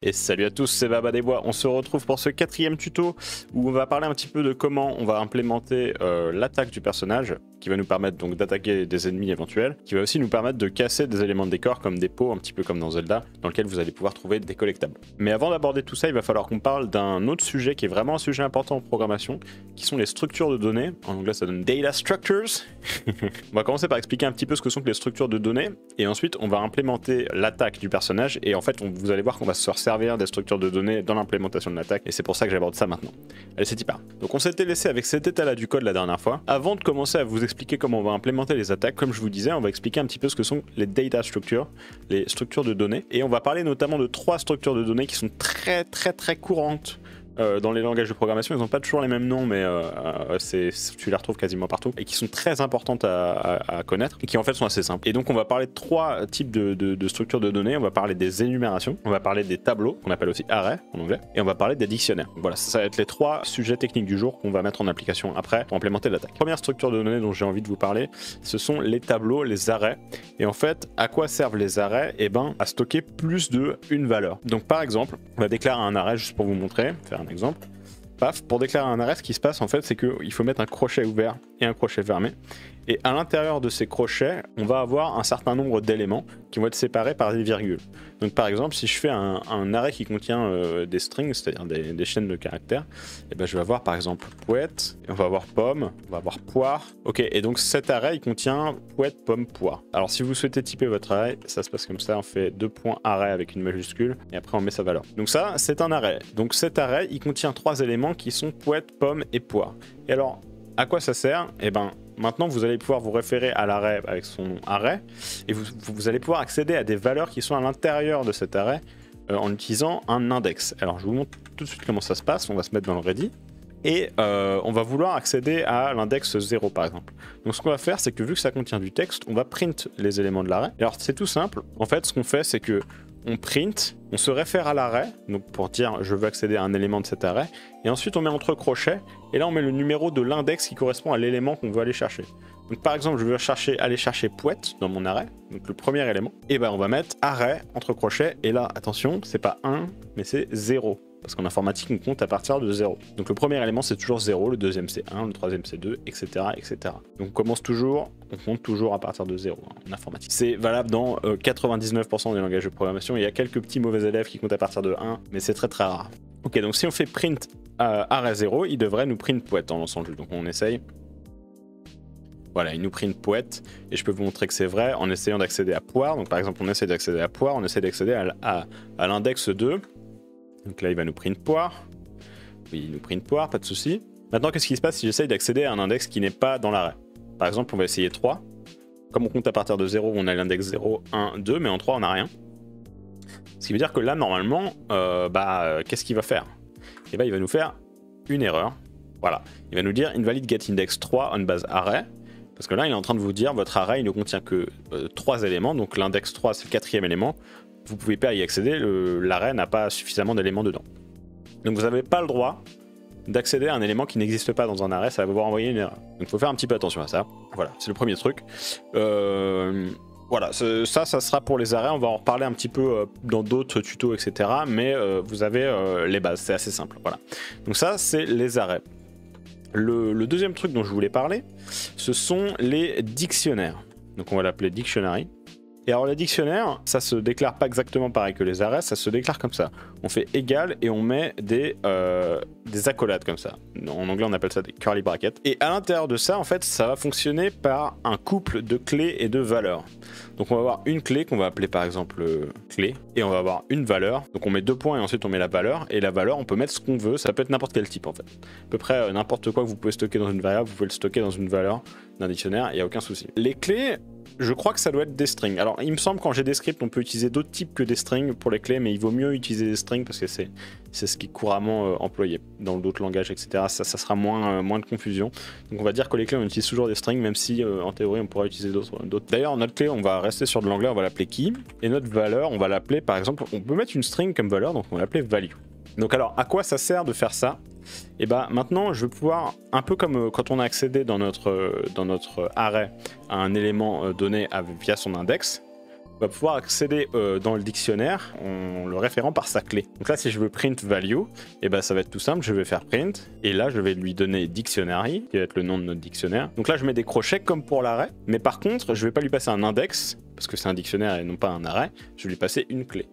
Et salut à tous, c'est Baba des Bois. On se retrouve pour ce 4e tuto où on va parler un petit peu de comment on va implémenter l'attaque du personnage, qui va nous permettre donc d'attaquer des ennemis éventuels, qui va aussi nous permettre de casser des éléments de décor comme des pots, un petit peu comme dans Zelda, dans lequel vous allez pouvoir trouver des collectables. Mais avant d'aborder tout ça, il va falloir qu'on parle d'un autre sujet qui est vraiment un sujet important en programmation, qui sont les structures de données. En anglais ça donne Data Structures. On va commencer par expliquer un petit peu ce que sont les structures de données, et ensuite on va implémenter l'attaque du personnage, et en fait vous allez voir qu'on va se servir des structures de données dans l'implémentation de l'attaque, et c'est pour ça que j'aborde ça maintenant. Allez, c'est y part. Donc on s'était laissé avec cet état-là du code la dernière fois. Avant de commencer à vous expliquer comment on va implémenter les attaques, comme je vous disais, on va expliquer un petit peu ce que sont les data structures, les structures de données, et on va parler notamment de 3 structures de données qui sont très courantes dans les langages de programmation. Ils n'ont pas toujours les mêmes noms, mais tu les retrouves quasiment partout, et qui sont très importantes à connaître, et qui en fait sont assez simples. Et donc on va parler de 3 types de structures de données. On va parler des énumérations, on va parler des tableaux, qu'on appelle aussi arrays en anglais, et on va parler des dictionnaires. Voilà, ça va être les 3 sujets techniques du jour qu'on va mettre en application après pour implémenter l'attaque. Première structure de données dont j'ai envie de vous parler, ce sont les tableaux, les arrays. Et en fait, à quoi servent les arrays? Eh ben, à stocker plus d'une valeur. Donc par exemple, on va déclarer un array, juste pour vous montrer, faire un exemple. Paf, pour déclarer un arrêt, ce qui se passe en fait, c'est qu'il faut mettre un crochet ouvert et un crochet fermé. Et à l'intérieur de ces crochets, on va avoir un certain nombre d'éléments qui vont être séparés par des virgules. Donc par exemple, si je fais un arrêt qui contient des strings, c'est-à-dire des chaînes de caractères, et ben je vais avoir par exemple poète, on va avoir pomme, on va avoir poire. Ok, et donc cet arrêt il contient poète, pomme, poire. Alors si vous souhaitez typer votre arrêt, ça se passe comme ça, on fait 2 points arrêt avec une majuscule, et après on met sa valeur. Donc ça, c'est un arrêt. Donc cet arrêt, il contient 3 éléments qui sont poète, pomme et poire. Et alors, à quoi ça sert? Eh ben, maintenant vous allez pouvoir vous référer à l'arrêt avec son arrêt, et vous allez pouvoir accéder à des valeurs qui sont à l'intérieur de cet arrêt en utilisant un index. Alors je vous montre tout de suite comment ça se passe. On va se mettre dans le ready, et on va vouloir accéder à l'index 0 par exemple. Donc ce qu'on va faire, c'est que vu que ça contient du texte, on va print les éléments de l'arrêt. Alors c'est tout simple. En fait, ce qu'on fait, c'est que on print, on se réfère à l'arrêt, donc pour dire je veux accéder à un élément de cet arrêt, et ensuite on met entre crochets, et là on met le numéro de l'index qui correspond à l'élément qu'on veut aller chercher. Donc par exemple, je veux aller chercher poète dans mon arrêt, donc le premier élément, et ben on va mettre arrêt entre crochets, et là attention, c'est pas 1, mais c'est 0. Parce qu'en informatique, on compte à partir de 0. Donc le premier élément, c'est toujours 0, le deuxième, c'est 1, le troisième, c'est 2, etc., etc. Donc on commence toujours, on compte toujours à partir de 0 en informatique. C'est valable dans 99% des langages de programmation. Il y a quelques petits mauvais élèves qui comptent à partir de 1, mais c'est très rare. Ok, donc si on fait print arrêt 0, il devrait nous print poète en lançant le jeu. Donc on essaye. Voilà, il nous print poète, et je peux vous montrer que c'est vrai en essayant d'accéder à poire. Donc par exemple, on essaie d'accéder à poire, on essaie d'accéder à l'index 2. Donc là, il va nous print poire. Oui, il nous print poire, pas de souci. Maintenant, qu'est-ce qui se passe si j'essaye d'accéder à un index qui n'est pas dans l'arrêt? Par exemple, on va essayer 3. Comme on compte à partir de 0, on a l'index 0, 1, 2, mais en 3, on n'a rien. Ce qui veut dire que là, normalement, qu'est-ce qu'il va faire? Et ben, il va nous faire une erreur. Voilà. Il va nous dire invalid get index 3 on base array. Parce que là, il est en train de vous dire votre array il ne contient que 3 éléments. Donc l'index 3, c'est le 4e élément. Vous ne pouvez pas y accéder, l'arrêt n'a pas suffisamment d'éléments dedans. Donc vous n'avez pas le droit d'accéder à un élément qui n'existe pas dans un arrêt, ça va vous renvoyer une erreur. Donc il faut faire un petit peu attention à ça. Voilà, c'est le premier truc. Voilà, ça sera pour les arrêts, on va en reparler un petit peu dans d'autres tutos, etc. Mais vous avez les bases, c'est assez simple. Voilà. Donc ça, c'est les arrêts. Le deuxième truc dont je voulais parler, ce sont les dictionnaires. Donc on va l'appeler dictionary. Et alors les dictionnaires, ça se déclare pas exactement pareil que les arrêts, ça se déclare comme ça. On fait égal et on met des accolades comme ça. En anglais on appelle ça des curly brackets. Et à l'intérieur de ça, en fait, ça va fonctionner par un couple de clés et de valeurs. Donc on va avoir une clé qu'on va appeler par exemple clé, et on va avoir une valeur. Donc on met 2 points et ensuite on met la valeur. Et la valeur, on peut mettre ce qu'on veut, ça peut être n'importe quel type en fait. À peu près n'importe quoi que vous pouvez stocker dans une variable, vous pouvez le stocker dans une valeur d'un dictionnaire, il n'y a aucun souci. Les clés, je crois que ça doit être des strings. Alors il me semble quand j'ai des scripts on peut utiliser d'autres types que des strings pour les clés, mais il vaut mieux utiliser des strings parce que c'est ce qui est couramment employé dans d'autres langages, etc. Ça sera moins de confusion. Donc on va dire que les clés on utilise toujours des strings, même si en théorie on pourra utiliser d'autres. D'ailleurs notre clé on va rester sur de l'anglais, on va l'appeler key, et notre valeur on va l'appeler par exemple, on peut mettre une string comme valeur, donc on va l'appeler value. Donc alors à quoi ça sert de faire ça? Et bah maintenant je vais pouvoir, un peu comme quand on a accédé dans notre array à un élément donné via son index, va pouvoir accéder dans le dictionnaire en le référant par sa clé. Donc là, si je veux print value, et ben ça va être tout simple, je vais faire print, et là je vais lui donner dictionary, qui va être le nom de notre dictionnaire. Donc là je mets des crochets comme pour l'arrêt, mais par contre je vais pas lui passer un index, parce que c'est un dictionnaire et non pas un arrêt, je vais lui passer une clé.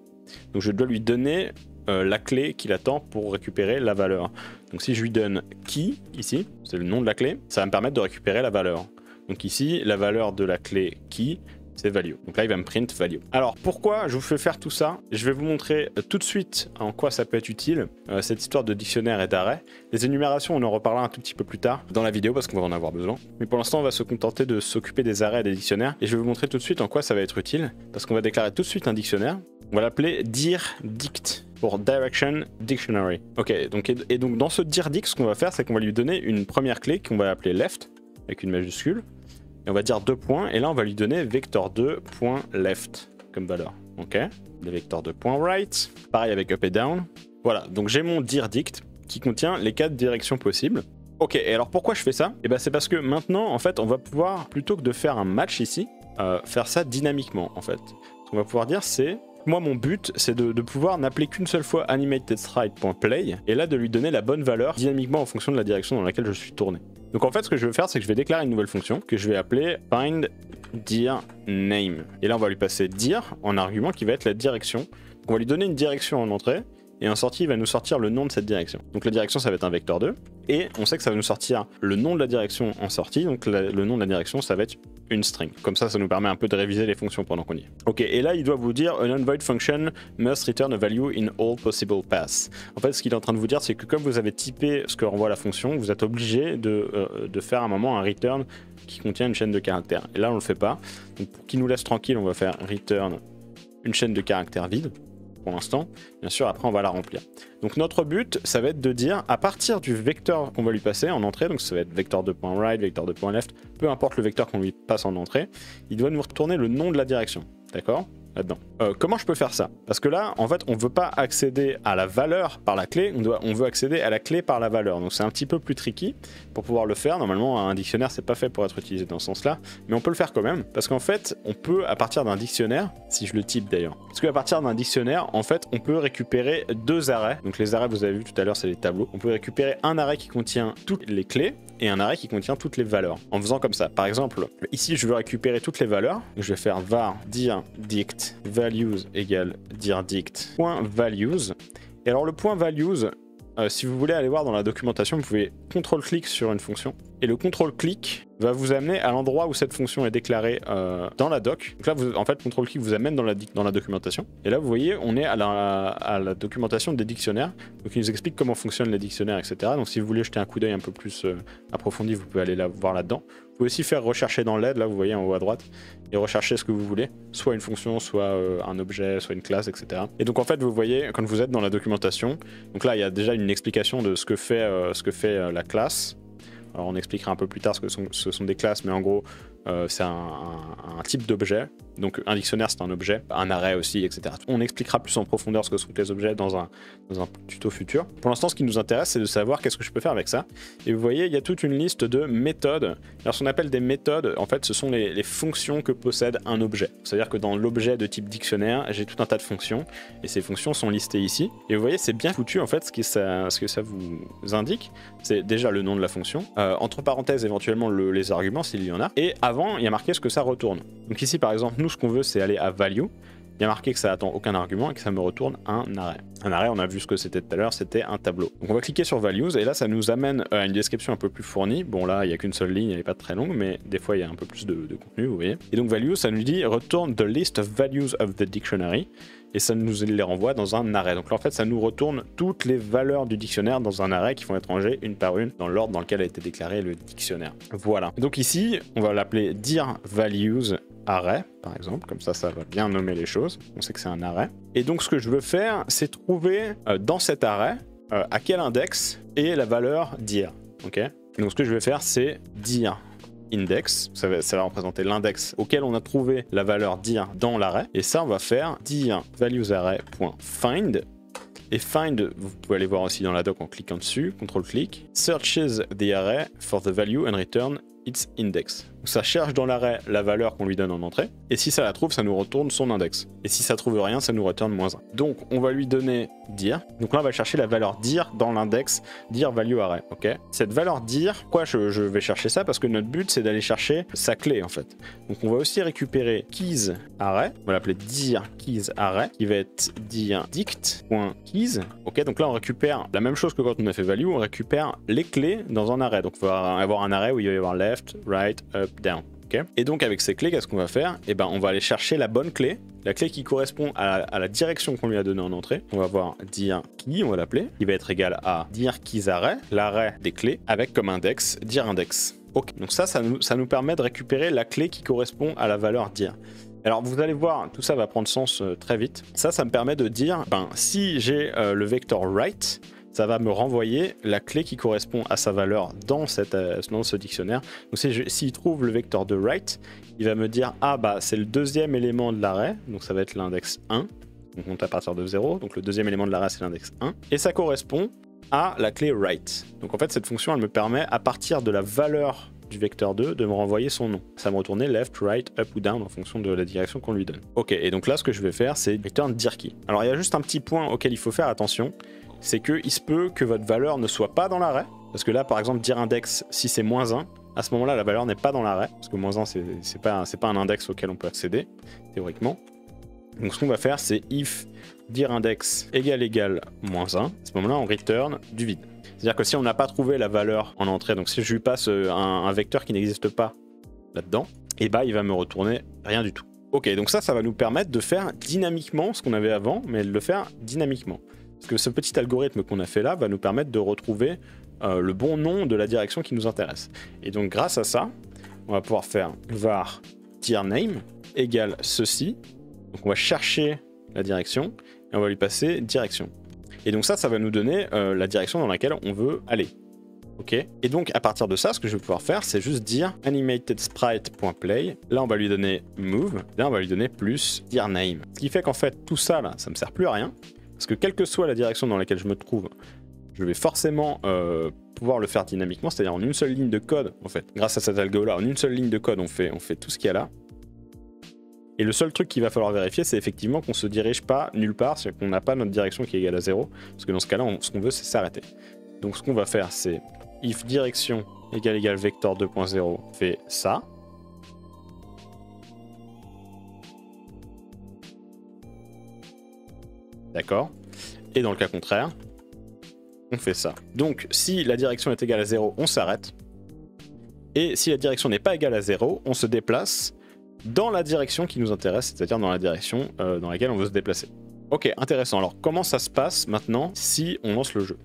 Donc je dois lui donner la clé qu'il attend pour récupérer la valeur. Donc si je lui donne key, ici, c'est le nom de la clé, ça va me permettre de récupérer la valeur. Donc ici, la valeur de la clé key, c'est value. Donc là, il va me print value. Alors, pourquoi je vous fais faire tout ça? Je vais vous montrer tout de suite en quoi ça peut être utile, cette histoire de dictionnaire et d'arrêt. Les énumérations, on en reparlera un tout petit peu plus tard dans la vidéo parce qu'on va en avoir besoin. Mais pour l'instant, on va se contenter de s'occuper des arrêts et des dictionnaires. Et je vais vous montrer tout de suite en quoi ça va être utile, parce qu'on va déclarer tout de suite un dictionnaire. On va l'appeler dirdict pour Direction Dictionary. Ok, donc, et donc dans ce dirdict, ce qu'on va faire, c'est qu'on va lui donner une première clé qu'on va appeler left, avec une majuscule. Et on va dire 2 points, et là on va lui donner vector2.left comme valeur. Ok, le vector2.right, pareil avec up et down. Voilà, donc j'ai mon dirdict qui contient les 4 directions possibles. Ok, et alors pourquoi je fais ça? Et ben c'est parce que maintenant, en fait, on va pouvoir, plutôt que de faire un match ici, faire ça dynamiquement, en fait. Ce qu'on va pouvoir dire, c'est... Moi, mon but, c'est de pouvoir n'appeler qu'une seule fois animatedSprite.play, et là de lui donner la bonne valeur dynamiquement en fonction de la direction dans laquelle je suis tourné. Donc en fait, ce que je vais faire, c'est que je vais déclarer une nouvelle fonction que je vais appeler findDirName. Et là, on va lui passer dir en argument qui va être la direction. On va lui donner une direction en entrée, et en sortie, il va nous sortir le nom de cette direction. Donc la direction, ça va être un vecteur 2, et on sait que ça va nous sortir le nom de la direction en sortie, donc le nom de la direction, ça va être une string. Comme ça nous permet un peu de réviser les fonctions pendant qu'on y est. Ok, et là, il doit vous dire an unvoid function must return a value in all possible paths. En fait, ce qu'il est en train de vous dire, c'est que comme vous avez typé ce que renvoie la fonction, vous êtes obligé de faire à un moment un return qui contient une chaîne de caractères. Et là, on le fait pas. Donc pour qu'il nous laisse tranquille, on va faire return une chaîne de caractères vide. Pour l'instant, bien sûr, après on va la remplir. Donc notre but, ça va être de dire, à partir du vecteur qu'on va lui passer en entrée, donc ça va être vector2.right, vector2.left, peu importe le vecteur qu'on lui passe en entrée, il doit nous retourner le nom de la direction, d'accord? Là-dedans. Comment je peux faire ça? Parce que là, en fait, on ne veut pas accéder à la valeur par la clé, on veut accéder à la clé par la valeur. Donc c'est un petit peu plus tricky pour pouvoir le faire. Normalement, un dictionnaire, c'est pas fait pour être utilisé dans ce sens-là, mais on peut le faire quand même. Parce qu'en fait, on peut, à partir d'un dictionnaire, si je le type d'ailleurs, parce qu'à partir d'un dictionnaire, en fait, on peut récupérer 2 arrêts. Donc les arrêts, vous avez vu tout à l'heure, c'est les tableaux. On peut récupérer un arrêt qui contient toutes les clés et un arrêt qui contient toutes les valeurs. En faisant comme ça. Par exemple, ici, je veux récupérer toutes les valeurs. Je vais faire var dirdict values égale dirdict.values. Et alors le point values, si vous voulez aller voir dans la documentation, vous pouvez CTRL-clic sur une fonction. Et le CTRL-clic va vous amener à l'endroit où cette fonction est déclarée dans la doc. Donc là, en fait, CTRL-clic vous amène dans la documentation. Et là, vous voyez, on est à la documentation des dictionnaires. Donc il nous explique comment fonctionnent les dictionnaires, etc. Donc si vous voulez jeter un coup d'œil un peu plus approfondi, vous pouvez aller voir là-dedans. Vous pouvez aussi faire rechercher dans l'aide, là vous voyez en haut à droite, et rechercher ce que vous voulez, soit une fonction, soit un objet, soit une classe, etc. Et donc en fait vous voyez, quand vous êtes dans la documentation, donc là il y a déjà une explication de ce que fait la classe. Alors on expliquera un peu plus tard ce sont des classes, mais en gros c'est un type d'objet. Donc un dictionnaire c'est un objet, un arrêt aussi, etc. On expliquera plus en profondeur ce que sont les objets dans un tuto futur. Pour l'instant ce qui nous intéresse c'est de savoir qu'est-ce que je peux faire avec ça. Et vous voyez il y a toute une liste de méthodes. Alors ce qu'on appelle des méthodes, en fait ce sont les fonctions que possède un objet. C'est-à-dire que dans l'objet de type dictionnaire, j'ai tout un tas de fonctions. Et ces fonctions sont listées ici. Et vous voyez c'est bien foutu en fait ce que ça vous indique. C'est déjà le nom de la fonction. Entre parenthèses éventuellement les arguments s'il y en a. Et avant il y a marqué ce que ça retourne. Donc ici par exemple nous ce qu'on veut c'est aller à value. Il y a marqué que ça attend aucun argument et que ça me retourne un arrêt. Un arrêt, on a vu ce que c'était tout à l'heure, c'était un tableau. Donc on va cliquer sur values et là ça nous amène à une description un peu plus fournie. Bon là il n'y a qu'une seule ligne, elle n'est pas très longue, mais des fois il y a un peu plus de contenu, vous voyez. Et donc values, ça nous dit return the list of values of the dictionary. Et ça nous les renvoie dans un arrêt. Donc là en fait ça nous retourne toutes les valeurs du dictionnaire dans un arrêt qui vont être rangées une par une dans l'ordre dans lequel a été déclaré le dictionnaire. Voilà. Donc ici on va l'appeler dirValues arrêt par exemple, comme ça va bien nommer les choses, on sait que c'est un arrêt. Et donc ce que je veux faire c'est trouver dans cet arrêt à quel index est la valeur dir. Ok. Donc ce que je vais faire c'est dir index, ça va représenter l'index auquel on a trouvé la valeur dir dans l'arrêt, et ça on va faire dir valuesArray.find. Et find, vous pouvez aller voir aussi dans la doc en cliquant dessus, CTRL-clic, searches the array for the value and return its index. Ça cherche dans l'arrêt la valeur qu'on lui donne en entrée, et si ça la trouve, ça nous retourne son index. Et si ça trouve rien, ça nous retourne -1. Donc on va lui donner dir. Donc là on va chercher la valeur dir dans l'index dir value array, ok. Cette valeur dir, pourquoi je vais chercher ça? Parce que notre but c'est d'aller chercher sa clé en fait. Donc on va aussi récupérer keys array, on va l'appeler dir keys array, qui va être dir dict.keys, ok. Donc là on récupère la même chose que quand on a fait value, on récupère les clés dans un array. Donc on va avoir un array où il va y avoir left, right, up, down. Okay. Et donc avec ces clés, qu'est-ce qu'on va faire? Eh ben, on va aller chercher la bonne clé, la clé qui correspond à la direction qu'on lui a donnée en entrée. On va avoir dir key, on va l'appeler, qui va être égal à dir keys array, l'array des clés, avec comme index dir index. Ok. Donc ça nous permet de récupérer la clé qui correspond à la valeur dir. Alors vous allez voir, tout ça va prendre sens très vite. Ça me permet de dire, si j'ai le vecteur right, ça va me renvoyer la clé qui correspond à sa valeur dans ce dictionnaire. Donc s'il trouve le vecteur de right, il va me dire c'est le deuxième élément de l'array, donc ça va être l'index 1, on compte à partir de 0, donc le deuxième élément de l'array c'est l'index 1, et ça correspond à la clé right. Donc en fait cette fonction elle me permet à partir de la valeur du vecteur 2 de me renvoyer son nom. Ça va me retourner left, right, up ou down en fonction de la direction qu'on lui donne. Ok, et donc là ce que je vais faire c'est return dir key. Alors il y a juste un petit point auquel il faut faire attention, c'est qu'il se peut que votre valeur ne soit pas dans l'arrêt. Parce que là, par exemple, dir index, si c'est -1, à ce moment-là, la valeur n'est pas dans l'arrêt. Parce que -1, c'est pas un index auquel on peut accéder, théoriquement. Donc ce qu'on va faire, c'est if dir index égale -1. À ce moment-là, on return du vide. C'est-à-dire que si on n'a pas trouvé la valeur en entrée, donc si je lui passe un vecteur qui n'existe pas là-dedans, et il va me retourner rien du tout. Ok, donc ça va nous permettre de faire dynamiquement ce qu'on avait avant, mais de le faire dynamiquement. Parce que ce petit algorithme qu'on a fait là va nous permettre de retrouver le bon nom de la direction qui nous intéresse. Et donc grâce à ça, on va pouvoir faire var dir name égale ceci. Donc on va chercher la direction et on va lui passer direction. Et donc ça va nous donner la direction dans laquelle on veut aller. Ok. Et donc à partir de ça, ce que je vais pouvoir faire, c'est juste dire animatedsprite.play. Là on va lui donner move, là on va lui donner plus dir name. Ce qui fait qu'en fait tout ça là, ça me sert plus à rien. Parce que quelle que soit la direction dans laquelle je me trouve, je vais forcément pouvoir le faire dynamiquement, c'est-à-dire en une seule ligne de code, en fait. Grâce à cet algo-là, en une seule ligne de code, on fait tout ce qu'il y a là. Et le seul truc qu'il va falloir vérifier, c'est effectivement qu'on ne se dirige pas nulle part, c'est qu'on n'a pas notre direction qui est égale à 0. Parce que dans ce cas-là, ce qu'on veut, c'est s'arrêter. Donc ce qu'on va faire, c'est if direction égale vector 2.0 fait ça. D'accord. Et dans le cas contraire, on fait ça. Donc, si la direction est égale à 0, on s'arrête. Et si la direction n'est pas égale à 0, on se déplace dans la direction qui nous intéresse, c'est-à-dire dans la direction dans laquelle on veut se déplacer. Ok, intéressant. Alors, comment ça se passe maintenant si on lance le jeu?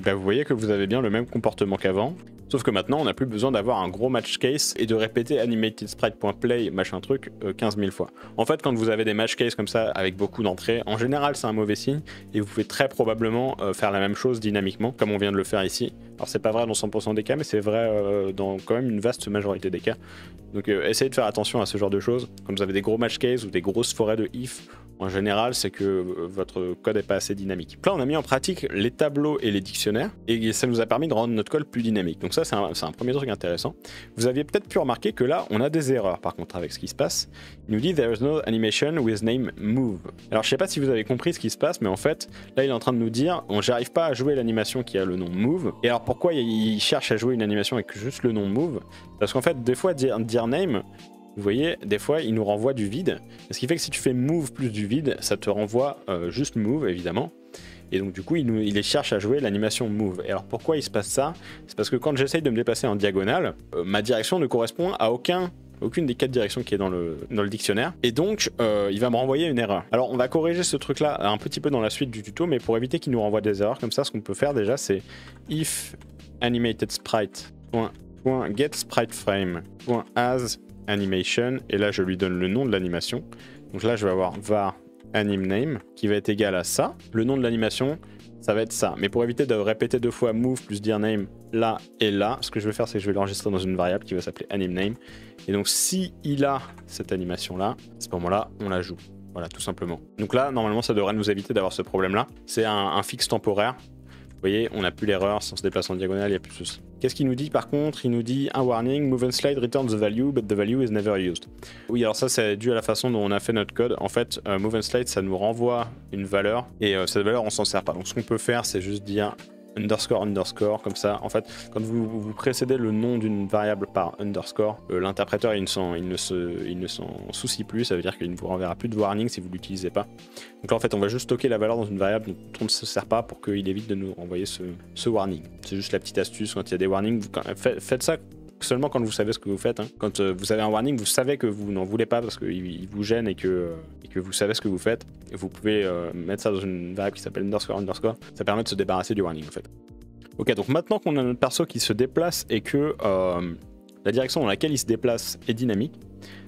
Et vous voyez que vous avez bien le même comportement qu'avant. Sauf que maintenant, on n'a plus besoin d'avoir un gros match case et de répéter animatedsprite.play machin truc 15 000 fois. En fait, quand vous avez des match cases comme ça avec beaucoup d'entrées, en général, c'est un mauvais signe et vous pouvez très probablement faire la même chose dynamiquement, comme on vient de le faire ici. Alors, c'est pas vrai dans 100% des cas, mais c'est vrai dans quand même une vaste majorité des cas. Donc, essayez de faire attention à ce genre de choses. Quand vous avez des gros match cases ou des grosses forêts de if, en général, c'est que votre code n'est pas assez dynamique. Là, on a mis en pratique les tableaux et les dictionnaires, et ça nous a permis de rendre notre code plus dynamique. Donc ça, c'est un premier truc intéressant. Vous aviez peut-être pu remarquer que là, on a des erreurs, par contre, avec ce qui se passe. Il nous dit « There is no animation with name move ». Alors, je sais pas si vous avez compris ce qui se passe, mais en fait, là, il est en train de nous dire « J'arrive pas à jouer l'animation qui a le nom move ». Et alors, pourquoi il cherche à jouer une animation avec juste le nom move? Parce qu'en fait, des fois, dire name... Vous voyez, des fois, il nous renvoie du vide. Ce qui fait que si tu fais move plus du vide, ça te renvoie juste move, évidemment. Et donc, du coup, il cherche à jouer l'animation move. Et alors, pourquoi il se passe ça? C'est parce que quand j'essaye de me déplacer en diagonale, ma direction ne correspond à aucune des 4 directions qui est dans le dictionnaire. Et donc, il va me renvoyer une erreur. Alors, on va corriger ce truc-là un petit peu dans la suite du tuto, mais pour éviter qu'il nous renvoie des erreurs comme ça, ce qu'on peut faire déjà, c'est if animatedSprite.getSpriteFrame.as animation, et là je lui donne le nom de l'animation. Donc là je vais avoir var animName qui va être égal à ça. Le nom de l'animation, ça va être ça. Mais pour éviter de répéter 2 fois move plus dir name là et là, ce que je vais faire, c'est que je vais l'enregistrer dans une variable qui va s'appeler animName. Et donc si il a cette animation là, à ce moment-là, on la joue. Voilà, tout simplement. Donc là, normalement, ça devrait nous éviter d'avoir ce problème-là. C'est un fixe temporaire. Vous voyez, on n'a plus l'erreur, si on se déplace en diagonale, il n'y a plus de souci. Qu'est-ce qu'il nous dit par contre? Il nous dit un warning, move and slide returns the value, but the value is never used. Oui, alors ça c'est dû à la façon dont on a fait notre code. En fait, move and slide ça nous renvoie une valeur et cette valeur on s'en sert pas. Donc ce qu'on peut faire c'est juste dire underscore underscore comme ça. En fait, quand vous précédez le nom d'une variable par underscore, l'interpréteur il ne s'en soucie plus. Ça veut dire qu'il ne vous renverra plus de warning si vous l'utilisez pas. Donc là en fait on va juste stocker la valeur dans une variable dont on ne se sert pas pour qu'il évite de nous renvoyer ce warning. C'est juste la petite astuce quand il y a des warnings. Faites ça seulement quand vous savez ce que vous faites. Hein. Quand vous avez un warning, vous savez que vous n'en voulez pas parce qu'il vous gêne et que vous savez ce que vous faites. Et vous pouvez mettre ça dans une variable qui s'appelle underscore underscore. Ça permet de se débarrasser du warning en fait. Ok, donc maintenant qu'on a notre perso qui se déplace et que la direction dans laquelle il se déplace est dynamique,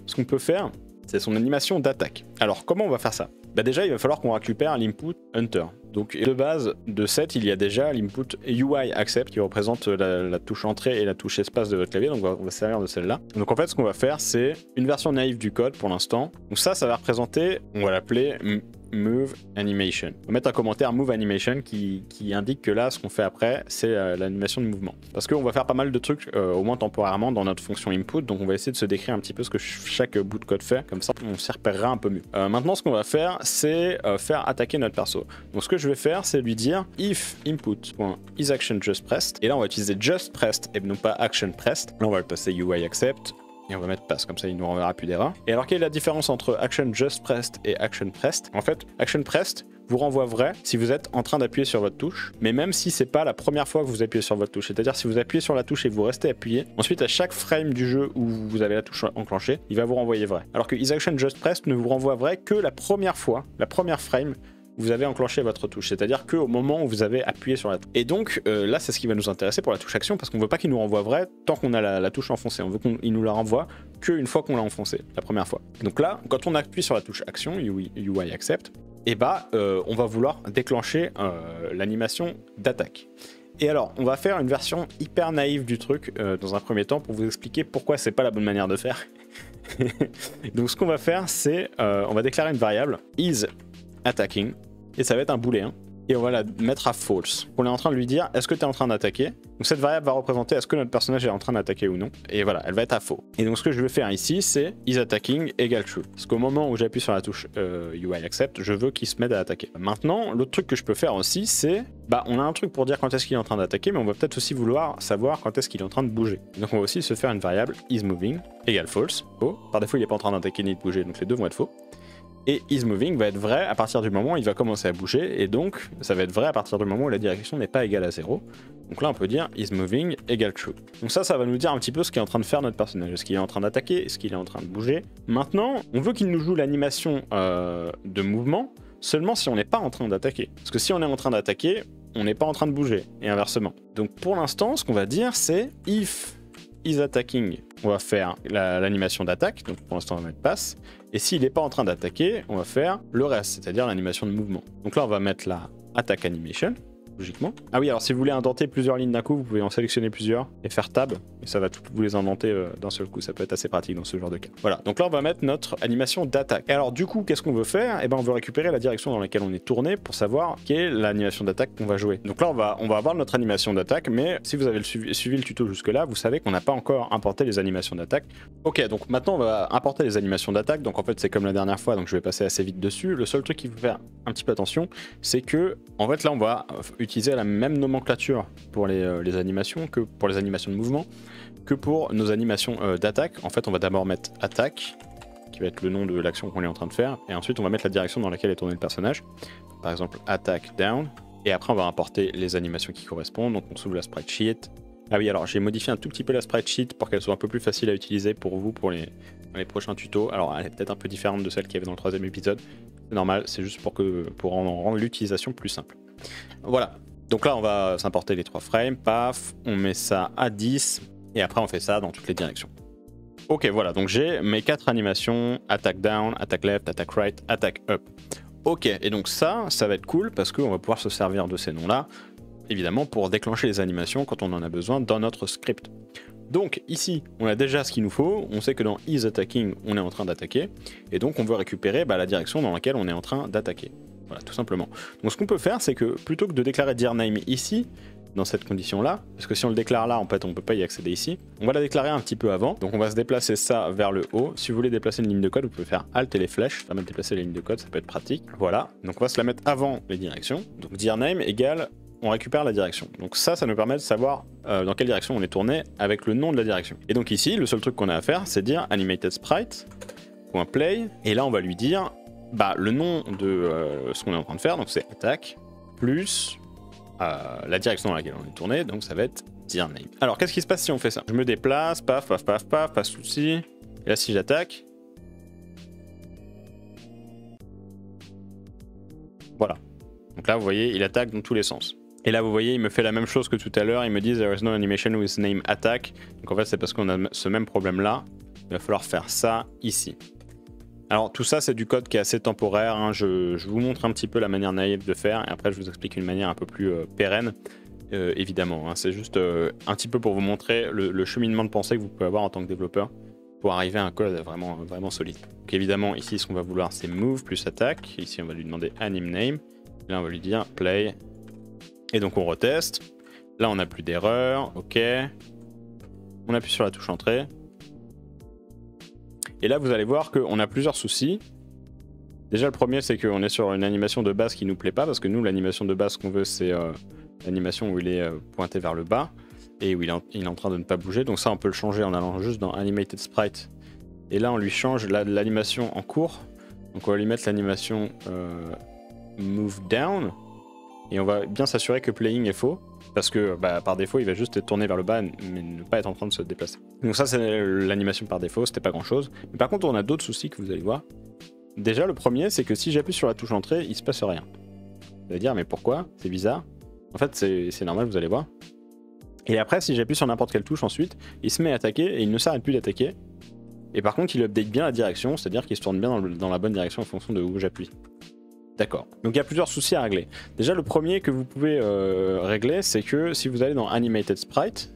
ce qu'on peut faire, c'est son animation d'attaque. Alors comment on va faire ça? Bah déjà, il va falloir qu'on récupère l'input Hunter. Donc de base, de 7, il y a déjà l'input UI Accept qui représente la touche entrée et la touche espace de votre clavier. Donc on va servir de celle-là. Donc en fait, ce qu'on va faire, c'est une version naïve du code pour l'instant. Donc ça va représenter, on va l'appeler Move Animation. On va mettre un commentaire Move Animation qui indique que là, ce qu'on fait après, c'est l'animation de mouvement. Parce qu'on va faire pas mal de trucs, au moins temporairement, dans notre fonction input. Donc on va essayer de se décrire un petit peu ce que chaque bout de code fait. Comme ça, on s'y repérera un peu mieux. Maintenant, ce qu'on va faire, c'est faire attaquer notre perso. Donc ce que je vais faire, c'est lui dire if input.isActionJustPressed. Et là, on va utiliser justPressed et non pas actionPressed. Là, on va le passer UI Accept. Et on va mettre pass, comme ça il ne nous renverra plus d'erreur. Et alors quelle est la différence entre action just pressed et action pressed? En fait, action pressed vous renvoie vrai si vous êtes en train d'appuyer sur votre touche, mais même si c'est pas la première fois que vous appuyez sur votre touche, c'est-à-dire si vous appuyez sur la touche et que vous restez appuyé, ensuite à chaque frame du jeu où vous avez la touche enclenchée, il va vous renvoyer vrai. Alors que isAction just pressed ne vous renvoie vrai que la première fois, la première frame vous avez enclenché votre touche, c'est-à-dire qu'au moment où vous avez appuyé sur la touche. Et donc là, c'est ce qui va nous intéresser pour la touche action, parce qu'on veut pas qu'il nous renvoie vrai tant qu'on a la touche enfoncée. On veut qu'il nous la renvoie qu'une fois qu'on l'a enfoncée, la première fois. Donc là, quand on appuie sur la touche action, UI Accept, et on va vouloir déclencher l'animation d'attaque. Et alors, on va faire une version hyper naïve du truc dans un premier temps pour vous expliquer pourquoi c'est pas la bonne manière de faire. Donc ce qu'on va faire, c'est on va déclarer une variable isAttacking. Et ça va être un booléen. Et on va la mettre à false. On est en train de lui dire est-ce que tu es en train d'attaquer? Donc cette variable va représenter est-ce que notre personnage est en train d'attaquer ou non. Et voilà, elle va être à faux. Et donc ce que je vais faire ici, c'est isAttacking égale true. Parce qu'au moment où j'appuie sur la touche UI Accept, je veux qu'il se mette à attaquer. Maintenant, l'autre truc que je peux faire aussi, c'est on a un truc pour dire quand est-ce qu'il est en train d'attaquer, mais on va peut-être aussi vouloir savoir quand est-ce qu'il est en train de bouger. Donc on va aussi se faire une variable isMoving égale false. Faux. Par défaut, il n'est pas en train d'attaquer ni de bouger, donc les deux vont être faux. Et isMoving va être vrai à partir du moment où il va commencer à bouger, et donc ça va être vrai à partir du moment où la direction n'est pas égale à 0. Donc là on peut dire isMoving égale true. Donc ça va nous dire un petit peu ce qu'est en train de faire notre personnage. Est-ce qu'il est en train d'attaquer? Est-ce qu'il est en train de bouger? Maintenant, on veut qu'il nous joue l'animation de mouvement seulement si on n'est pas en train d'attaquer. Parce que si on est en train d'attaquer, on n'est pas en train de bouger, et inversement. Donc pour l'instant, ce qu'on va dire c'est if isAttacking, on va faire l'animation d'attaque, donc pour l'instant on va mettre pass, et s'il n'est pas en train d'attaquer, on va faire le reste, c'est-à-dire l'animation de mouvement. Donc là on va mettre la attack animation, logiquement. Ah oui, alors si vous voulez indenter plusieurs lignes d'un coup, vous pouvez en sélectionner plusieurs et faire tab, et ça va vous les indenter d'un seul coup, ça peut être assez pratique dans ce genre de cas. Voilà, donc là on va mettre notre animation d'attaque. Et alors du coup, qu'est-ce qu'on veut faire? On veut récupérer la direction dans laquelle on est tourné pour savoir quelle est l'animation d'attaque qu'on va jouer. Donc là on va avoir notre animation d'attaque, mais si vous avez suivi le tuto jusque là, vous savez qu'on n'a pas encore importé les animations d'attaque. Ok, donc maintenant on va importer les animations d'attaque, donc en fait c'est comme la dernière fois, donc je vais passer assez vite dessus. Le seul truc qu'il faut faire un petit peu attention, c'est que en fait là on va utiliser la même nomenclature pour les animations que pour les animations de mouvement que pour nos animations d'attaque. En fait on va d'abord mettre attaque qui va être le nom de l'action qu'on est en train de faire, et ensuite on va mettre la direction dans laquelle est tourné le personnage, par exemple attack down, et après on va importer les animations qui correspondent. Donc on s'ouvre la sprite sheet. Ah oui, alors j'ai modifié un tout petit peu la sprite sheet pour qu'elle soit un peu plus facile à utiliser pour vous pour les prochains tutos. Alors elle est peut-être un peu différente de celle qu'il y avait dans le 3e épisode, c'est normal, c'est juste pour en rendre l'utilisation plus simple. Voilà, donc là on va s'importer les 3 frames, paf, on met ça à 10, et après on fait ça dans toutes les directions. Ok, voilà, donc j'ai mes 4 animations, attack down, attack left, attack right, attack up. Ok, et donc ça va être cool parce qu'on va pouvoir se servir de ces noms-là, évidemment, pour déclencher les animations quand on en a besoin dans notre script. Donc ici, on a déjà ce qu'il nous faut, on sait que dans isAttacking, on est en train d'attaquer, et donc on veut récupérer la direction dans laquelle on est en train d'attaquer. Voilà, tout simplement. Donc ce qu'on peut faire, c'est que plutôt que de déclarer dirName ici, dans cette condition-là, parce que si on le déclare là, en fait, on peut pas y accéder ici. On va la déclarer un petit peu avant, donc on va se déplacer ça vers le haut. Si vous voulez déplacer une ligne de code, vous pouvez faire Alt et les flèches, ça permet de déplacer les lignes de code, ça peut être pratique. Voilà, donc on va se la mettre avant les directions. Donc dirName égale, on récupère la direction. Donc ça nous permet de savoir dans quelle direction on est tourné avec le nom de la direction. Et donc ici, le seul truc qu'on a à faire, c'est dire animatedSprite.play, et là on va lui dire le nom de ce qu'on est en train de faire, donc c'est attaque plus la direction dans laquelle on est tourné, donc ça va être dirName. Alors qu'est-ce qui se passe si on fait ça? Je me déplace, paf, paf, paf, paf, pas de souci. Et là si j'attaque, voilà. Donc là vous voyez, il attaque dans tous les sens. Et là vous voyez, il me fait la même chose que tout à l'heure, il me dit there is no animation with name attack. Donc en fait c'est parce qu'on a ce même problème là, il va falloir faire ça ici. Alors tout ça c'est du code qui est assez temporaire, hein. Je vous montre un petit peu la manière naïve de faire et après je vous explique une manière un peu plus pérenne, évidemment. Hein. C'est juste un petit peu pour vous montrer le cheminement de pensée que vous pouvez avoir en tant que développeur pour arriver à un code vraiment, vraiment solide. Donc évidemment ici ce qu'on va vouloir c'est move plus attaque, ici on va lui demander animName, là on va lui dire play, et donc on reteste, là on n'a plus d'erreur, ok, on appuie sur la touche entrée. Et là, vous allez voir qu'on a plusieurs soucis. Déjà, le premier, c'est qu'on est sur une animation de base qui nous plaît pas, parce que nous, l'animation de base qu'on veut, c'est l'animation où il est pointé vers le bas, et où il est en train de ne pas bouger. Donc ça, on peut le changer en allant juste dans Animated Sprite. Et là, on lui change l'animation en cours. Donc on va lui mettre l'animation Move Down. Et on va bien s'assurer que Playing est faux. Parce que par défaut, il va juste être tourné vers le bas, mais ne pas être en train de se déplacer. Donc ça, c'est l'animation par défaut, c'était pas grand-chose. Mais par contre, on a d'autres soucis que vous allez voir. Déjà, le premier, c'est que si j'appuie sur la touche entrée, il se passe rien. Vous allez dire, mais pourquoi? C'est bizarre. En fait, c'est normal, vous allez voir. Et après, si j'appuie sur n'importe quelle touche ensuite, il se met à attaquer et il ne s'arrête plus d'attaquer. Et par contre, il update bien la direction, c'est-à-dire qu'il se tourne bien dans la bonne direction en fonction de où j'appuie. D'accord. Donc il y a plusieurs soucis à régler. Déjà le premier que vous pouvez régler, c'est que si vous allez dans Animated Sprite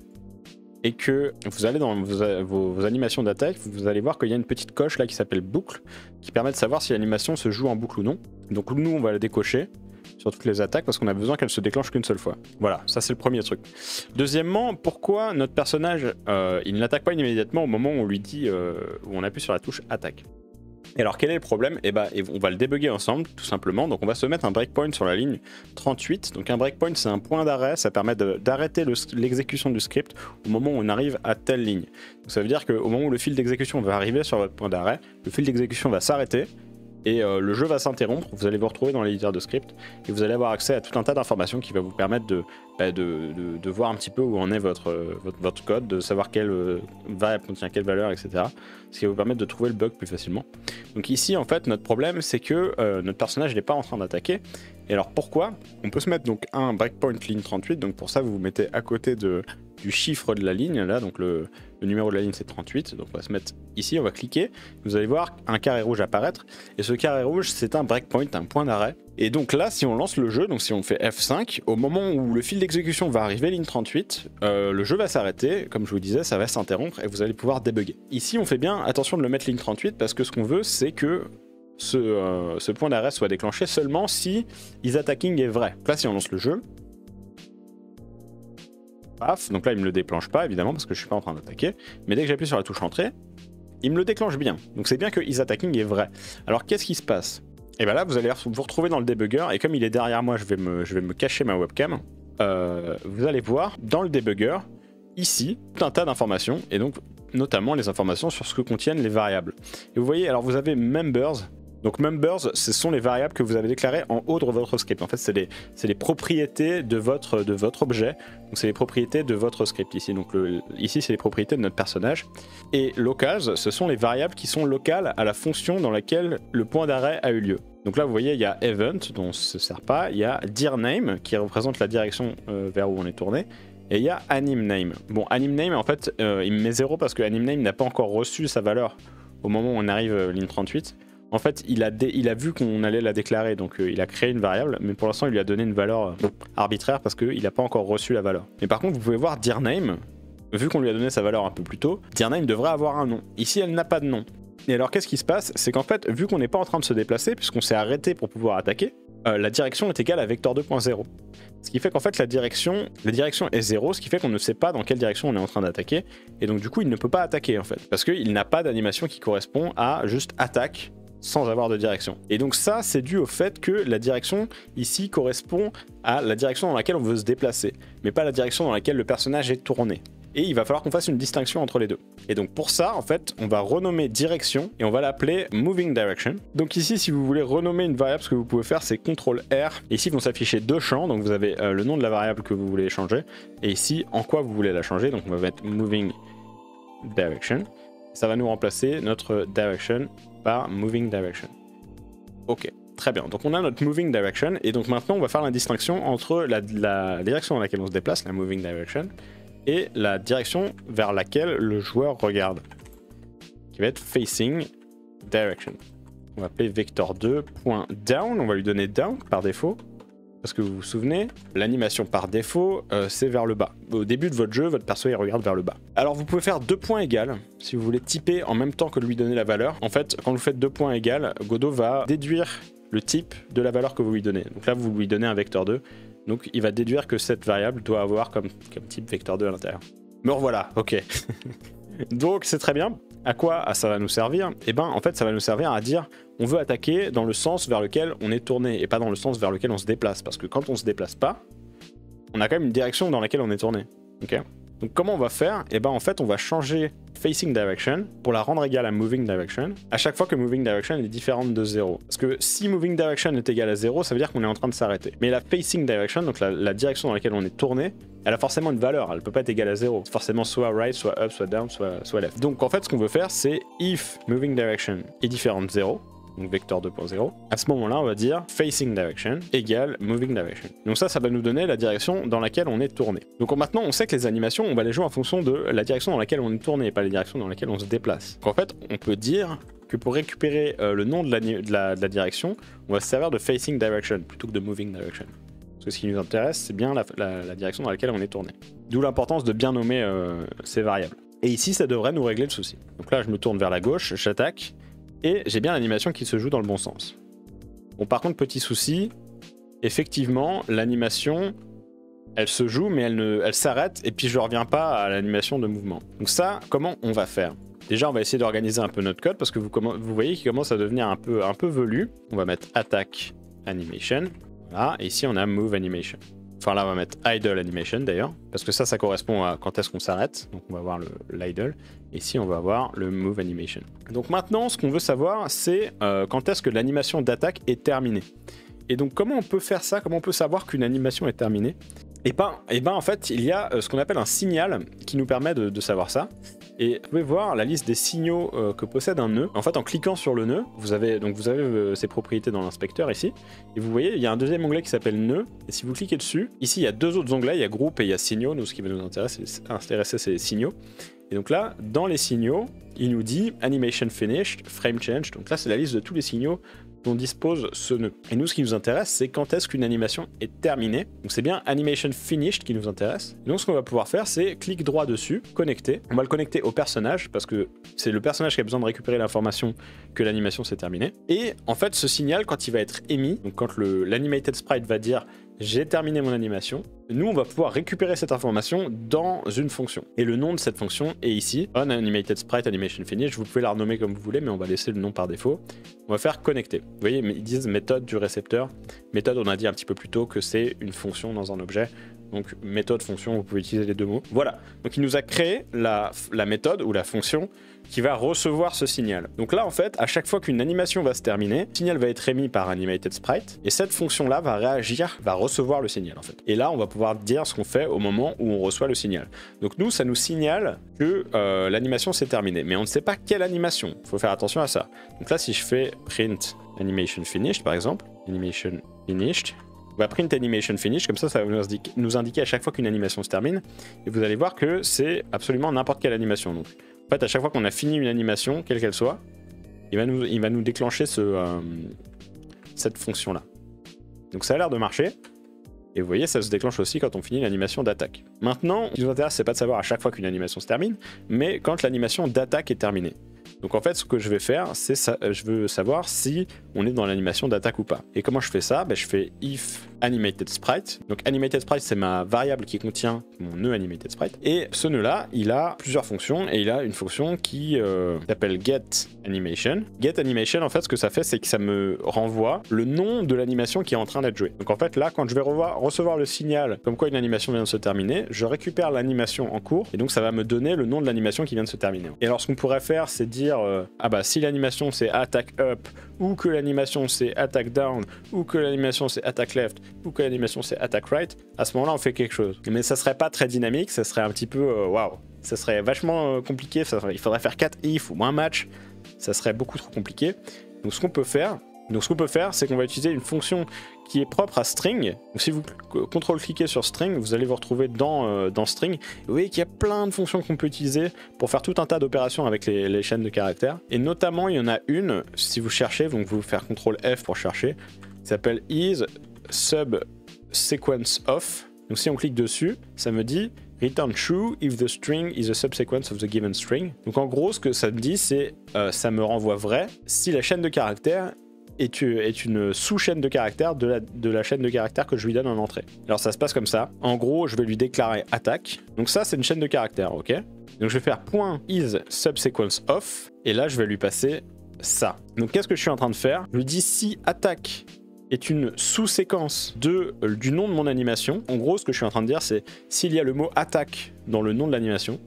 et que vous allez dans vos animations d'attaque, vous allez voir qu'il y a une petite coche là qui s'appelle boucle, qui permet de savoir si l'animation se joue en boucle ou non. Donc nous on va la décocher sur toutes les attaques parce qu'on a besoin qu'elle se déclenche qu'une seule fois. Voilà, ça c'est le premier truc. Deuxièmement, pourquoi notre personnage il n'attaque pas immédiatement au moment où on lui dit, où on appuie sur la touche attaque? Et alors quel est le problème? On va le débugger ensemble tout simplement. Donc on va se mettre un breakpoint sur la ligne 38. Donc un breakpoint c'est un point d'arrêt, ça permet d'arrêter l'exécution du script au moment où on arrive à telle ligne. Donc ça veut dire qu'au moment où le fil d'exécution va arriver sur votre point d'arrêt, le fil d'exécution va s'arrêter et le jeu va s'interrompre. Vous allez vous retrouver dans l'éditeur de script et vous allez avoir accès à tout un tas d'informations qui va vous permettre de voir un petit peu où en est votre code, de savoir quelle variable contient quelle valeur, etc. Ce qui va vous permettre de trouver le bug plus facilement. Donc ici en fait notre problème c'est que notre personnage n'est pas en train d'attaquer. Et alors pourquoi? On peut se mettre donc un breakpoint ligne 38, donc pour ça vous vous mettez à côté du chiffre de la ligne là, donc le numéro de la ligne c'est 38, donc on va se mettre ici, on va cliquer, vous allez voir un carré rouge apparaître, et ce carré rouge c'est un breakpoint, un point d'arrêt. Et donc là si on lance le jeu, donc si on fait F5, au moment où le fil d'exécution va arriver ligne 38, le jeu va s'arrêter, comme je vous disais, ça va s'interrompre et vous allez pouvoir débugger. Ici on fait bien attention de le mettre ligne 38 parce que ce qu'on veut c'est que ce point d'arrêt soit déclenché seulement si isAttacking est vrai. Donc là si on lance le jeu, paf, donc là il me le déclenche pas évidemment parce que je suis pas en train d'attaquer, mais dès que j'appuie sur la touche entrée, il me le déclenche bien. Donc c'est bien que isAttacking est vrai. Alors qu'est-ce qui se passe? Et bien là vous allez vous retrouver dans le debugger et comme il est derrière moi, je vais me cacher ma webcam. Vous allez voir dans le debugger ici tout un tas d'informations et donc notamment les informations sur ce que contiennent les variables. Et vous voyez, alors vous avez members. Donc members, ce sont les variables que vous avez déclarées en haut de votre script. En fait, c'est les propriétés de votre objet. Donc c'est les propriétés de votre script ici. Donc ici, c'est les propriétés de notre personnage. Et locals, ce sont les variables qui sont locales à la fonction dans laquelle le point d'arrêt a eu lieu. Donc là, vous voyez, il y a event, dont on ne se sert pas. Il y a dirName, qui représente la direction vers où on est tourné. Et il y a animName. Bon, animName, en fait, il me met 0 parce que animName n'a pas encore reçu sa valeur au moment où on arrive ligne 38. En fait, il a vu qu'on allait la déclarer, donc il a créé une variable, mais pour l'instant, il lui a donné une valeur arbitraire parce qu'il n'a pas encore reçu la valeur. Mais par contre, vous pouvez voir dirName, vu qu'on lui a donné sa valeur un peu plus tôt, dirName devrait avoir un nom. Ici, elle n'a pas de nom. Et alors, qu'est-ce qui se passe? C'est qu'en fait, vu qu'on n'est pas en train de se déplacer, puisqu'on s'est arrêté pour pouvoir attaquer, la direction est égale à vecteur 2.0. Ce qui fait qu'en fait la direction est 0, ce qui fait qu'on ne sait pas dans quelle direction on est en train d'attaquer, et donc du coup il ne peut pas attaquer en fait, parce qu'il n'a pas d'animation qui correspond à juste attaque sans avoir de direction. Et donc ça, c'est dû au fait que la direction ici correspond à la direction dans laquelle on veut se déplacer, mais pas la direction dans laquelle le personnage est tourné. Et il va falloir qu'on fasse une distinction entre les deux. Et donc pour ça, en fait, on va renommer direction et on va l'appeler moving direction. Donc ici, si vous voulez renommer une variable, ce que vous pouvez faire, c'est CTRL-R. Et ici, vont s'afficher deux champs. Donc vous avez le nom de la variable que vous voulez changer. Et ici, en quoi vous voulez la changer. Donc on va mettre moving direction. Ça va nous remplacer notre direction par moving direction. Ok. Très bien, donc on a notre moving direction, et donc maintenant on va faire la distinction entre la direction dans laquelle on se déplace, la moving direction, et la direction vers laquelle le joueur regarde, qui va être facing direction. On va appeler vector2.down, on va lui donner down par défaut, parce que vous vous souvenez, l'animation par défaut, c'est vers le bas. Au début de votre jeu, votre perso il regarde vers le bas. Alors vous pouvez faire 2 points égales, si vous voulez typer en même temps que lui donner la valeur. En fait, quand vous faites 2 points égales, Godot va déduire le type de la valeur que vous lui donnez. Donc là, vous lui donnez un vecteur 2. Donc il va déduire que cette variable doit avoir comme type vecteur 2 à l'intérieur. Me revoilà, ok. Donc c'est très bien. À quoi ça va nous servir? Eh ben en fait ça va nous servir à dire on veut attaquer dans le sens vers lequel on est tourné et pas dans le sens vers lequel on se déplace. Parce que quand on se déplace pas, on a quand même une direction dans laquelle on est tourné. Ok. Donc comment on va faire? Eh ben en fait on va changer facing direction pour la rendre égale à moving direction à chaque fois que moving direction est différente de 0. Parce que si moving direction est égal à 0, ça veut dire qu'on est en train de s'arrêter. Mais la facing direction, donc la direction dans laquelle on est tourné, elle a forcément une valeur, elle peut pas être égale à 0. C'est forcément soit right, soit up, soit down, soit left. Donc en fait ce qu'on veut faire c'est if moving direction est différente de 0, donc vecteur 2.0, à ce moment-là on va dire facing direction égale moving direction. Donc ça va nous donner la direction dans laquelle on est tourné. Donc maintenant on sait que les animations on va les jouer en fonction de la direction dans laquelle on est tourné et pas les directions dans laquelle on se déplace. Donc en fait on peut dire que pour récupérer le nom de la direction, on va se servir de facing direction plutôt que de moving direction. Parce que ce qui nous intéresse c'est bien la direction dans laquelle on est tourné. D'où l'importance de bien nommer ces variables. Et ici ça devrait nous régler le souci. Donc là je me tourne vers la gauche, j'attaque. Et j'ai bien l'animation qui se joue dans le bon sens. Bon, par contre, petit souci, effectivement, l'animation, elle se joue, mais elle s'arrête, et puis je ne reviens pas à l'animation de mouvement. Donc ça, comment on va faire? Déjà, on va essayer d'organiser un peu notre code, parce que vous voyez qu'il commence à devenir un peu velu. On va mettre attack animation, voilà, et ici on a move animation. Enfin là on va mettre idle animation d'ailleurs, parce que ça correspond à quand est-ce qu'on s'arrête, donc on va voir l'idle, et ici on va avoir le move animation. Donc maintenant ce qu'on veut savoir c'est quand est-ce que l'animation d'attaque est terminée. Et donc comment on peut faire ça, comment on peut savoir qu'une animation est terminée? Et ben en fait il y a ce qu'on appelle un signal qui nous permet de savoir ça. Et vous pouvez voir la liste des signaux que possède un nœud. En fait, en cliquant sur le nœud, vous avez ses propriétés dans l'inspecteur ici. Et vous voyez, il y a un deuxième onglet qui s'appelle nœud. Et si vous cliquez dessus, ici, il y a deux autres onglets. Il y a groupe et il y a signaux. Nous, ce qui va nous intéresser, c'est les signaux. Et donc là, dans les signaux, il nous dit animation finished, frame change. Donc là, c'est la liste de tous les signaux dont dispose ce nœud. Et nous, ce qui nous intéresse, c'est quand est-ce qu'une animation est terminée. Donc c'est bien animation finished qui nous intéresse. Et donc ce qu'on va pouvoir faire, c'est clic droit dessus, connecter. On va le connecter au personnage parce que c'est le personnage qui a besoin de récupérer l'information que l'animation s'est terminée. Et en fait, ce signal, quand il va être émis, donc quand l'animated sprite va dire j'ai terminé mon animation, nous on va pouvoir récupérer cette information dans une fonction. Et le nom de cette fonction est ici, onAnimatedSprite animation finish. Vous pouvez la renommer comme vous voulez, mais on va laisser le nom par défaut. On va faire connecter. Vous voyez, ils disent méthode du récepteur. Méthode, on a dit un petit peu plus tôt que c'est une fonction dans un objet. Donc méthode, fonction, vous pouvez utiliser les deux mots. Voilà, donc il nous a créé la méthode ou la fonction qui va recevoir ce signal. Donc là en fait, à chaque fois qu'une animation va se terminer, le signal va être émis par animatedSprite et cette fonction-là va réagir, va recevoir le signal en fait. Et là on va pouvoir dire ce qu'on fait au moment où on reçoit le signal. Donc nous, ça nous signale que l'animation s'est terminée, mais on ne sait pas quelle animation. Il faut faire attention à ça. Donc là si je fais print animation finished par exemple, animation finished, on va print animation finish, comme ça va nous indiquer à chaque fois qu'une animation se termine. Et vous allez voir que c'est absolument n'importe quelle animation. Donc, en fait, à chaque fois qu'on a fini une animation, quelle qu'elle soit, il va nous déclencher cette fonction-là. Donc ça a l'air de marcher. Et vous voyez, ça se déclenche aussi quand on finit l'animation d'attaque. Maintenant, ce qui nous intéresse, c'est pas de savoir à chaque fois qu'une animation se termine, mais quand l'animation d'attaque est terminée. Donc en fait, ce que je vais faire, c'est ça, je veux savoir si on est dans l'animation d'attaque ou pas. Et comment je fais ça? Je fais if animated sprite. Donc animated sprite, c'est ma variable qui contient mon nœud animated sprite. Et ce nœud-là, il a plusieurs fonctions et il a une fonction qui s'appelle get animation. Get animation, en fait, ce que ça fait, c'est que ça me renvoie le nom de l'animation qui est en train d'être jouée. Donc en fait, là, quand je vais recevoir le signal comme quoi une animation vient de se terminer, je récupère l'animation en cours et donc ça va me donner le nom de l'animation qui vient de se terminer. Et alors, ce qu'on pourrait faire, c'est dire si l'animation c'est attack up, ou que l'animation c'est attack down, ou que l'animation c'est attack left, ou que l'animation c'est attack right, à ce moment-là on fait quelque chose. Mais ça serait pas très dynamique, ça serait un petit peu waouh, ça serait vachement compliqué, il faudrait faire 4 if ou un match, ça serait beaucoup trop compliqué. Donc ce qu'on peut faire, c'est qu'on va utiliser une fonction qui est propre à string. Donc si vous CTRL-cliquez sur string, vous allez vous retrouver dans string. Vous voyez qu'il y a plein de fonctions qu'on peut utiliser pour faire tout un tas d'opérations avec les chaînes de caractères. Et notamment, il y en a une, si vous cherchez, donc vous faire CTRL-F pour chercher, qui s'appelle is subsequence of. Donc si on clique dessus, ça me dit return true if the string is a subsequence of the given string. Donc en gros, ce que ça me dit, c'est ça me renvoie vrai si la chaîne de caractères est une sous-chaîne de caractères de la chaîne de caractères que je lui donne en entrée. Alors ça se passe comme ça. En gros, je vais lui déclarer attaque. Donc ça, c'est une chaîne de caractères, ok? Donc je vais faire .is subsequence of, et là, je vais lui passer ça. Donc qu'est-ce que je suis en train de faire? Je lui dis si attaque est une sous-séquence du nom de mon animation. En gros, ce que je suis en train de dire, c'est s'il y a le mot attaque dans le nom de l'animation,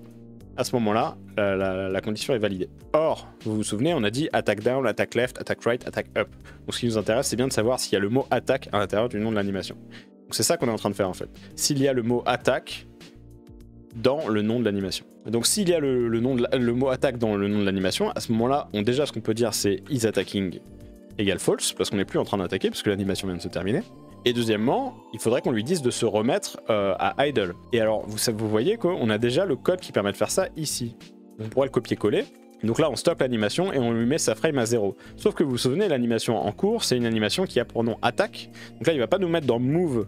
à ce moment-là, la condition est validée. Or, vous vous souvenez, on a dit attack down, attack left, attack right, attack up. Donc ce qui nous intéresse, c'est bien de savoir s'il y a le mot attack à l'intérieur du nom de l'animation. Donc c'est ça qu'on est en train de faire en fait. S'il y a le mot attack dans le nom de l'animation. Donc s'il y a le mot attack dans le nom de l'animation, à ce moment-là, déjà ce qu'on peut dire c'est is attacking égale false, parce qu'on n'est plus en train d'attaquer, parce que l'animation vient de se terminer. Et deuxièmement, il faudrait qu'on lui dise de se remettre à idle. Et alors, vous voyez qu'on a déjà le code qui permet de faire ça ici. On pourrait le copier-coller. Donc là, on stoppe l'animation et on lui met sa frame à 0. Sauf que vous vous souvenez, l'animation en cours, c'est une animation qui a pour nom attaque. Donc là, il va pas nous mettre dans move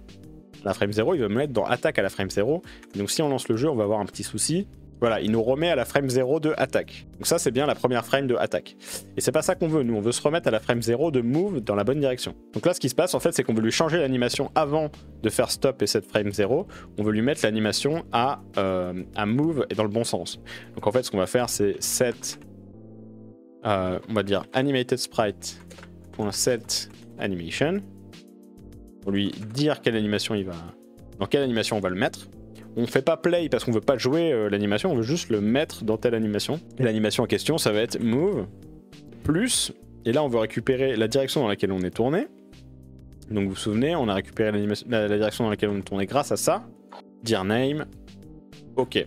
la frame 0, il va me mettre dans attaque à la frame 0. Donc si on lance le jeu, on va avoir un petit souci. Voilà, il nous remet à la frame 0 de attaque. Donc ça, c'est bien la première frame de attaque. Et c'est pas ça qu'on veut, nous, on veut se remettre à la frame 0 de move dans la bonne direction. Donc là, ce qui se passe, en fait, c'est qu'on veut lui changer l'animation avant de faire stop et cette frame 0. On veut lui mettre l'animation à move et dans le bon sens. Donc en fait, ce qu'on va faire, c'est set, on va dire animated sprite.set animation. Pour lui dire quelle animation dans quelle animation on va le mettre. On ne fait pas play parce qu'on veut pas jouer l'animation, on veut juste le mettre dans telle animation. Et l'animation en question, ça va être move plus, et là on veut récupérer la direction dans laquelle on est tourné. Donc vous vous souvenez, on a récupéré la direction dans laquelle on est tourné grâce à ça. Dire name, ok.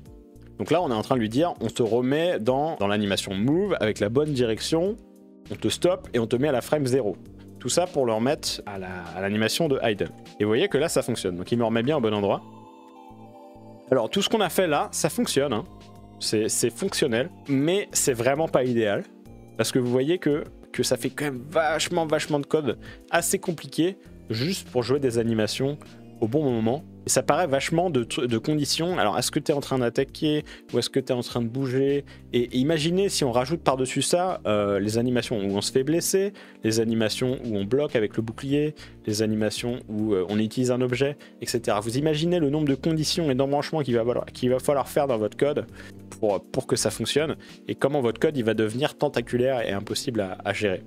Donc là on est en train de lui dire, on te remet dans l'animation move avec la bonne direction, on te stoppe et on te met à la frame 0. Tout ça pour le remettre à l'animation de idle. Et vous voyez que là ça fonctionne, donc il me remet bien au bon endroit. Alors tout ce qu'on a fait là, ça fonctionne, hein. C'est fonctionnel, mais c'est vraiment pas idéal, parce que vous voyez que ça fait quand même vachement de code assez compliqué, juste pour jouer des animations au bon moment. Et ça paraît vachement de conditions. Alors est-ce que tu es en train d'attaquer, ou est-ce que tu es en train de bouger? Et imaginez si on rajoute par-dessus ça les animations où on se fait blesser, les animations où on bloque avec le bouclier, les animations où on utilise un objet, etc. Vous imaginez le nombre de conditions et d'embranchements qu'il va falloir faire dans votre code pour que ça fonctionne, et comment votre code il va devenir tentaculaire et impossible à gérer.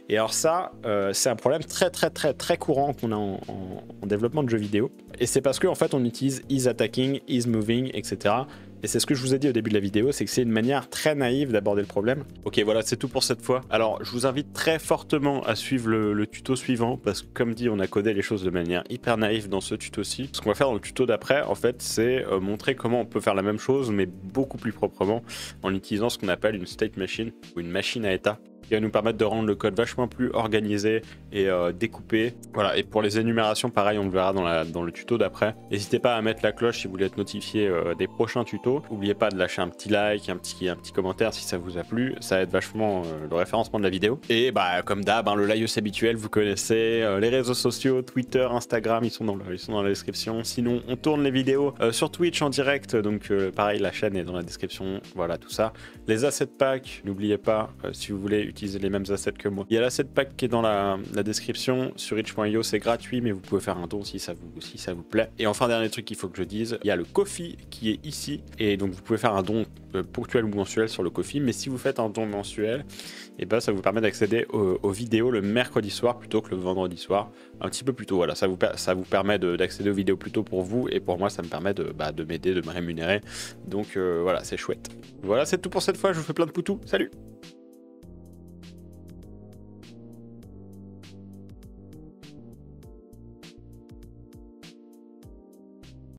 Et alors ça, c'est un problème très courant qu'on a en développement de jeux vidéo. Et c'est parce qu'en fait on utilise is attacking, is moving, etc. Et c'est ce que je vous ai dit au début de la vidéo, c'est que c'est une manière très naïve d'aborder le problème. Ok, voilà, c'est tout pour cette fois. Alors, je vous invite très fortement à suivre le tuto suivant, parce que comme dit, on a codé les choses de manière hyper naïve dans ce tuto-ci. Ce qu'on va faire dans le tuto d'après, en fait, c'est montrer comment on peut faire la même chose, mais beaucoup plus proprement, en utilisant ce qu'on appelle une state machine, ou une machine à état. qui va nous permettre de rendre le code vachement plus organisé et découpé. Voilà, et pour les énumérations, pareil, on le verra dans le tuto d'après. N'hésitez pas à mettre la cloche si vous voulez être notifié des prochains tutos. N'oubliez pas de lâcher un petit like, un petit commentaire si ça vous a plu. Ça aide vachement le référencement de la vidéo. Et bah comme d'hab, le laïus habituel, vous connaissez les réseaux sociaux, Twitter, Instagram, ils sont dans la description. Sinon, on tourne les vidéos sur Twitch en direct, donc pareil, la chaîne est dans la description. Voilà, tout ça. Les assets packs, n'oubliez pas, si vous voulez utiliser les mêmes assets que moi. Il y a l'asset pack qui est dans la description. Sur itch.io, c'est gratuit, mais vous pouvez faire un don si ça vous plaît. Et enfin, dernier truc qu'il faut que je dise, il y a le Ko-fi qui est ici. Et donc, vous pouvez faire un don ponctuel ou mensuel sur le Ko-fi. Mais si vous faites un don mensuel, et ben, ça vous permet d'accéder aux vidéos le mercredi soir plutôt que le vendredi soir. Un petit peu plus tôt, voilà. Ça vous permet d'accéder aux vidéos plus tôt pour vous. Et pour moi, ça me permet de m'aider, de me rémunérer. Donc voilà, c'est chouette. Voilà, c'est tout pour cette fois. Je vous fais plein de poutous. Salut!